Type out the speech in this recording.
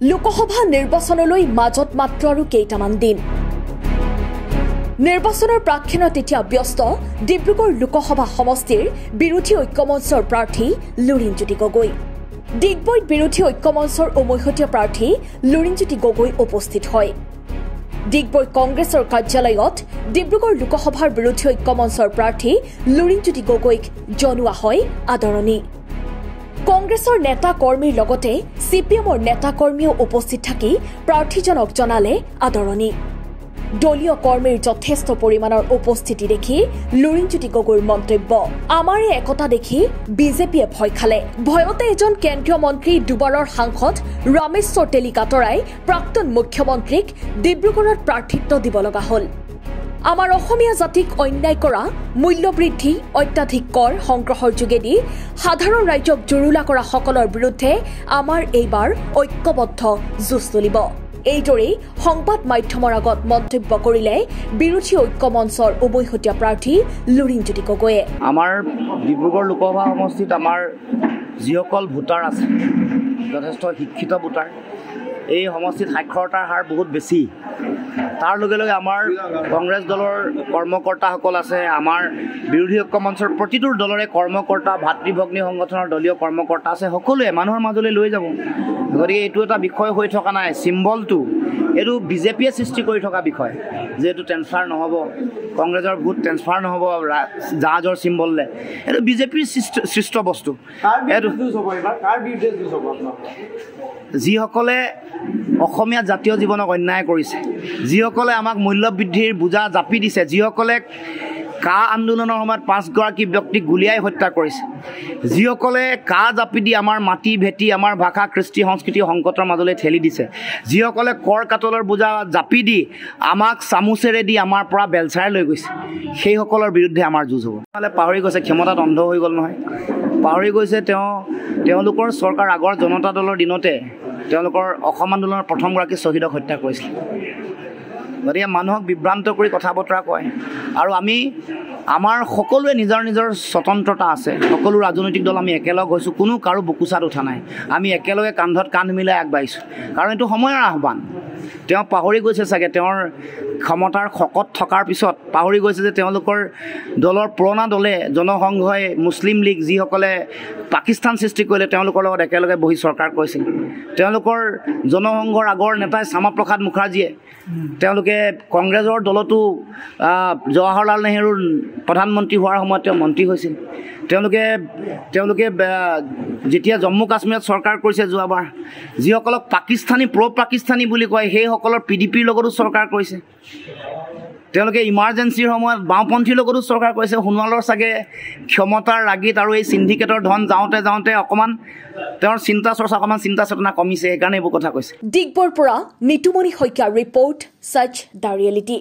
লোকসভা নিৰ্বাচনলৈ মাজত মাত্ৰ আৰু কেইটামান দিন নিৰ্বাচনৰ প্ৰাক্ষণত এতিয়া ব্যস্ত ডিব্ৰুগড় লোকসভা সমষ্টিৰ বিৰোধী ঐক্যমঞ্চৰ প্ৰাৰ্থী লুৰিণজ্যোতি গগৈ ডিগবৈত বিৰোধী ঐক্যমঞ্চৰ উমৈহতীয়া প্ৰাৰ্থী লুৰিণজ্যোতি গগৈ উপস্থিত হয় ডিগবৈত কংগ্ৰেছৰ কাৰ্যালয়ত ডিব্ৰুগড় লোকসভাৰ বিৰোধী ঐক্যমঞ্চৰ প্ৰাৰ্থী লুৰিণজ্যোতি গগৈক জনোৱা হয় আদৰণি কংগ্ৰেছৰ নেতা কৰ্মীৰ লগতে সিপিএমৰ নেতা কৰ্মীও উপস্থিত থাকি প্ৰাৰ্থীজনক জনালে আদৰণি দলীয় কৰ্মীৰ যথেষ্ট পৰিমাণৰ উপস্থিতি দেখি লুৰিণজ্যোতি গগৈৰ মন্তব্য আমাৰ একতা দেখি বিজেপিয়ে ভয় খালে ভয়তে এজন কেন্দ্ৰীয় মন্ত্ৰী দুবাৰৰ সাংসদ ৰামেশ্বৰ তেলিকাতৰাই প্ৰাক্তন মুখ্যমন্ত্ৰীক ডিব্ৰুগড়ত প্ৰাৰ্থিত্ব দিব লগা হ'ল আমাৰ অসমীয়া জাতিক অন্যায় কৰা মূল্যবৃদ্ধি অত্যাধিক কৰ সংগ্ৰহৰ যোগেদি সাধাৰণ ৰাইজক জুৰুলা কৰা সকলৰ বিৰুদ্ধে আমাৰ এইবাৰ ঐক্যবদ্ধ যুঁজ চলিব এইদৰে সংবাদ মাধ্যমৰ আগত মন্তব্য কৰিলে বিৰোধী ঐক্যমঞ্চৰ উমৈহতীয়া প্ৰাৰ্থী লুৰিণজ্যোতি গগৈয়ে আমাৰ ডিব্ৰুগড় লোকসভা সমষ্টিত আমাৰ যিসকল ভোটাৰ আছে যথেষ্ট শিক্ষিত ভোটাৰ এই সমষ্টিত সাক্ষৰতাৰ হাৰ বহুত বেছি তাৰ লগে লগে আমাৰ কংগ্ৰেছ দলৰ কৰ্মকৰ্তাসকল আছে আমাৰ বিৰোধী ঐক্যমঞ্চৰ প্ৰতিটো দলৰে কৰ্মকৰ্তা ভাতৃভগ্নী সংগঠনৰ দলীয় কৰ্মকৰ্তা আছে সকলোৱে মানুহৰ মাজলৈ লৈ যাব গতিকে এইটো এটা বিষয় হৈ থকা নাই চিম্বলটো এইটো বিজেপিয়ে সৃষ্টি কৰি থকা বিষয় যেহেতু ট্ৰেন্সফাৰ নহ'ব কংগ্ৰেছৰ ভোট ট্ৰেন্সফাৰ নহ'ব জাহাজৰ চিম্বললে এইটো বিজেপিৰ সৃষ্ট বস্তু যিসকলে অসমীয়া জাতীয় জীৱনক অন্যায় কৰিছে যিসকলে আমাক মূল্যবৃদ্ধিৰ বোজা জাপি দিছে যিসকলে কা আন্দোলনৰ সময়ত 5গৰাকী ব্যক্তিক গুলিয়াই হত্যা কৰিছে যিসকলে কা জাপি দি আমাৰ মাটি ভেটি আমাৰ ভাষা কৃষ্টি সংস্কৃতি সংকটৰ মাজলৈ ঠেলি দিছে যিসকলে কৰ কাটলৰ বোজা জাপি দি আমাক চামুচেৰে দি আমাৰ পৰা বেলচাৰে লৈ গৈছে সেইসকলৰ বিৰুদ্ধে আমাৰ যুঁজ হ'ব নহ'লে পাহৰি গৈছে ক্ষমতাত অন্ধ হৈ গ'ল নহয় পাহৰি গৈছে তেওঁলোকৰ চৰকাৰ আগৰ জনতা দলৰ দিনতে তেওঁলোকৰ অসম আন্দোলনৰ প্ৰথমগৰাকী শ্বহীদক হত্যা কৰিছিল গতিকে মানুহক বিভ্ৰান্ত কৰি কথা বতৰা কয় আৰু আমাৰ সকলোৱে নিজৰ নিজৰ স্বতন্ত্ৰতা আছে সকলো ৰাজনৈতিক দল আমি একেলগ হৈছোঁ কোনো কাৰো বুকুচাত উঠা নাই আমি একেলগে কান্ধত কান্ধ মিলাই আগবাঢ়িছোঁ কাৰণ এইটো সময়ৰ আহ্বান তেওঁ পাহৰি গৈছে চাগে তেওঁৰ ক্ষমতাৰ শকত থকাৰ পিছত পাহৰি গৈছে যে তেওঁলোকৰ দলৰ পুৰণা দলে জনসংঘই মুছলিম লীগ যিসকলে পাকিস্তান সৃষ্টি কৰিলে তেওঁলোকৰ লগত একেলগে বহি চৰকাৰ কৰিছিল তেওঁলোকৰ জনসংঘৰ আগৰ নেতাই শ্যামাপ্ৰসাদ মুখাৰ্জীয়ে তেওঁলোকে কংগ্ৰেছৰ দলতো জৱাহৰলাল নেহৰুৰ প্ৰধানমন্ত্ৰী হোৱাৰ সময়ত তেওঁ মন্ত্ৰী হৈছিল তেওঁলোকে যেতিয়া জম্মু কাশ্মীৰত চৰকাৰ কৰিছে যোৱাবাৰ যিসকলক পাকিস্তানী বুলি কয় সেইসকলৰ পিডিপিৰ লগতো চৰকাৰ কৰিছে তেওঁলোকে ইমাৰ্জেঞ্চিৰ সময়ত বাওঁপন্থীৰ লগতো চৰকাৰ কৰিছে সোণোৱালৰ চাগে ক্ষমতাৰ ৰাগিত আৰু এই চিণ্ডিকেটৰ ধন যাওঁতে অকণমান তেওঁৰ চিন্তা চেতনা কমিছে সেইকাৰণে এইবোৰ কথা কৈছে ডিগবৈৰ পৰা নিতুমণি শইকীয়াৰ ৰিপৰ্ট সচ দ্য ৰিয়েলিটি